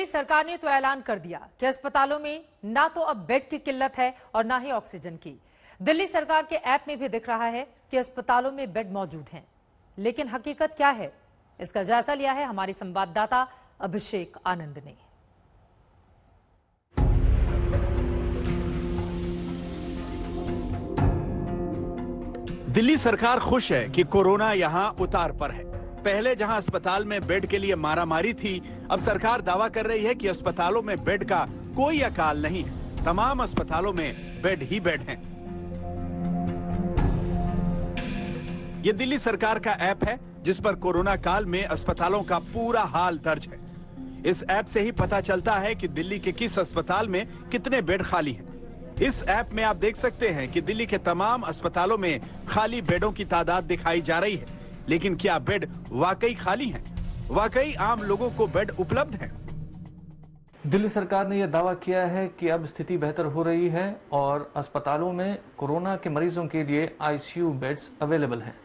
दिल्ली सरकार ने तो ऐलान कर दिया कि अस्पतालों में ना तो अब बेड की किल्लत है और ना ही ऑक्सीजन की। दिल्ली सरकार के ऐप में भी दिख रहा है कि अस्पतालों में बेड मौजूद हैं, लेकिन हकीकत क्या है, इसका जायजा लिया है हमारी संवाददाता अभिषेक आनंद ने। दिल्ली सरकार खुश है कि कोरोना यहां उतार पर है। पहले जहां अस्पताल में बेड के लिए मारामारी थी, अब सरकार दावा कर रही है कि अस्पतालों में बेड का कोई अकाल नहीं है। तमाम अस्पतालों में बेड ही बेड हैं। ये दिल्ली सरकार का ऐप है जिस पर कोरोना काल में अस्पतालों का पूरा हाल दर्ज है। इस ऐप से ही पता चलता है कि दिल्ली के किस अस्पताल में कितने बेड खाली हैं। इस ऐप में आप देख सकते हैं कि दिल्ली के तमाम अस्पतालों में खाली बेडों की तादाद दिखाई जा रही है, लेकिन क्या बेड वाकई खाली हैं? वाकई आम लोगों को बेड उपलब्ध हैं? दिल्ली सरकार ने यह दावा किया है कि अब स्थिति बेहतर हो रही है और अस्पतालों में कोरोना के मरीजों के लिए आईसीयू बेड्स अवेलेबल हैं।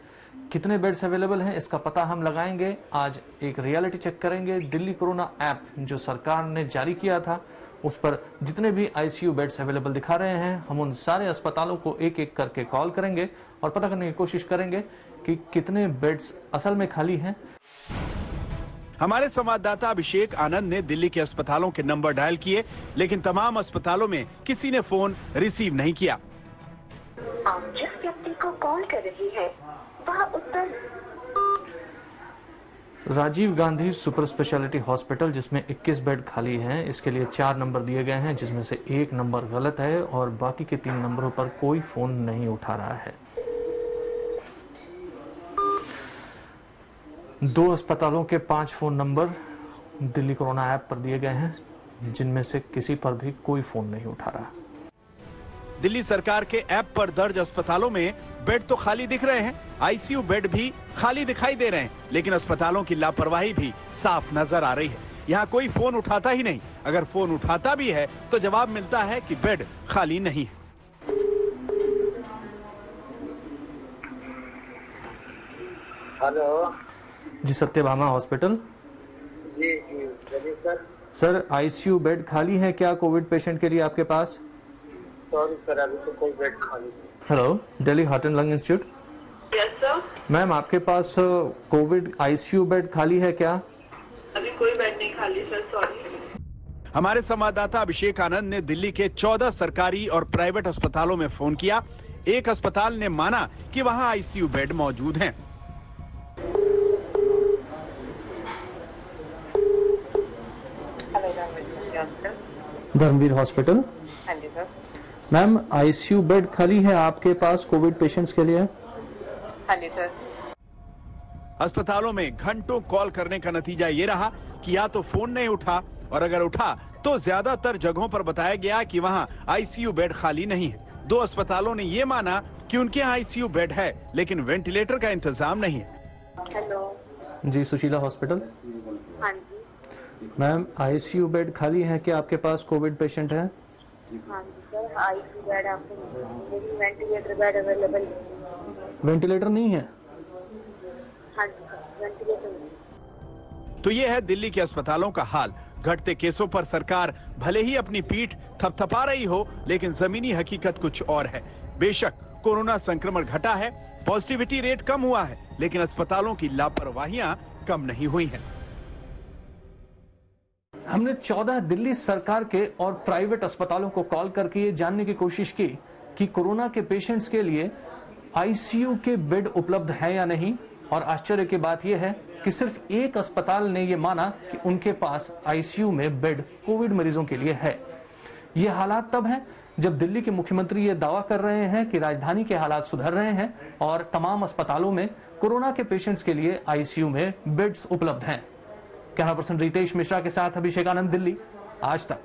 कितने बेड्स अवेलेबल हैं इसका पता हम लगाएंगे। आज एक रियलिटी चेक करेंगे। दिल्ली कोरोना ऐप जो सरकार ने जारी किया था, उस पर जितने भी आईसीयू बेड्स अवेलेबल दिखा रहे हैं, हम उन सारे अस्पतालों को एक एक करके कॉल करेंगे और पता करने की कोशिश करेंगे कि कितने बेड्स असल में खाली हैं। हमारे संवाददाता अभिषेक आनंद ने दिल्ली के अस्पतालों के नंबर डायल किए, लेकिन तमाम अस्पतालों में किसी ने फोन रिसीव नहीं किया। आप जिस व्यक्ति को कॉल कर रही है वह उत्तर Rajiv Gandhi super speciality hospital, जिसमें 21 बेड खाली हैं, इसके लिए 4 नंबर दिए गए हैं, जिसमें से 1 नंबर गलत है और बाकी के 3 नंबरों पर कोई फोन नहीं उठा रहा है। 2 अस्पतालों के 5 phone number Delhi corona app पर दिए गए हैं, जिनमें से किसी पर भी कोई फोन नहीं उठा रहा। दिल्ली सरकार के ऐप पर दर्ज अस्पतालों में बेड तो खाली दिख रहे हैं, आईसीयू बेड भी खाली दिखाई दे रहे हैं, लेकिन अस्पतालों की लापरवाही भी साफ नजर आ रही है। यहाँ कोई फोन उठाता ही नहीं। अगर फोन उठाता भी है तो जवाब मिलता है कि बेड खाली नहीं है। हेलो जी, सत्यभामा हॉस्पिटल। जी सर, आईसीयू बेड खाली है क्या कोविड पेशेंट के लिए आपके पास? सॉरी सर, अभी तो कोई बेड खाली नहीं। Hello, Delhi heart and lung institute. Yes sir. Ma'am, आपके पास कोविड आईसीयू बेड खाली है क्या? अभी कोई बेड नहीं खाली सर, सॉरी। हमारे संवाददाता अभिषेक आनंद ने दिल्ली के 14 सरकारी और प्राइवेट अस्पतालों में फोन किया। एक अस्पताल ने माना कि वहां आईसीयू बेड मौजूद हैं। धर्मवीर हॉस्पिटल। हाँ जी सर। मैम, आईसीयू बेड खाली है आपके पास कोविड पेशेंट्स के लिए? हाँ जी सर। अस्पतालों में घंटों कॉल करने का नतीजा ये रहा कि या तो फोन नहीं उठा, और अगर उठा तो ज्यादातर जगहों पर बताया गया कि वहां आईसीयू बेड खाली नहीं है। 2 अस्पतालों ने ये माना कि उनके यहाँ आईसीयू बेड है, लेकिन वेंटिलेटर का इंतजाम नहीं है। हेलो जी, सुशीला हॉस्पिटल। हाँ जी। मैम, आईसीयू बेड खाली है क्या आपके पास कोविड पेशेंट है? हाँ जी सर, आईसीयू बेड आपको, लेकिन वेंटिलेटर बेड अवेलेबल नहीं। वेंटिलेटर नहीं है? हाँ जी सर, वेंटिलेटर नहीं। तो ये है दिल्ली के अस्पतालों का हाल। घटते केसों पर सरकार भले ही अपनी पीठ थपथपा रही हो, लेकिन जमीनी हकीकत कुछ और है। बेशक कोरोना संक्रमण घटा है, पॉजिटिविटी रेट कम हुआ है, लेकिन अस्पतालों की लापरवाहियां कम नहीं हुई हैं। हमने 14 दिल्ली सरकार के और प्राइवेट अस्पतालों को कॉल करके ये जानने की कोशिश की कि कोरोना के पेशेंट्स के लिए आईसीयू के बेड उपलब्ध है या नहीं, और आश्चर्य की बात यह है कि सिर्फ एक अस्पताल ने यह माना कि उनके पास आईसीयू में बेड कोविड मरीजों के लिए है। ये हालात तब हैं जब दिल्ली के मुख्यमंत्री ये दावा कर रहे हैं कि राजधानी के हालात सुधर रहे हैं और तमाम अस्पतालों में कोरोना के पेशेंट्स के लिए आईसीयू में बेड्स उपलब्ध हैं। कैमरा पर्सन रितेश मिश्रा के साथ अभिषेक आनंद, दिल्ली आज तक।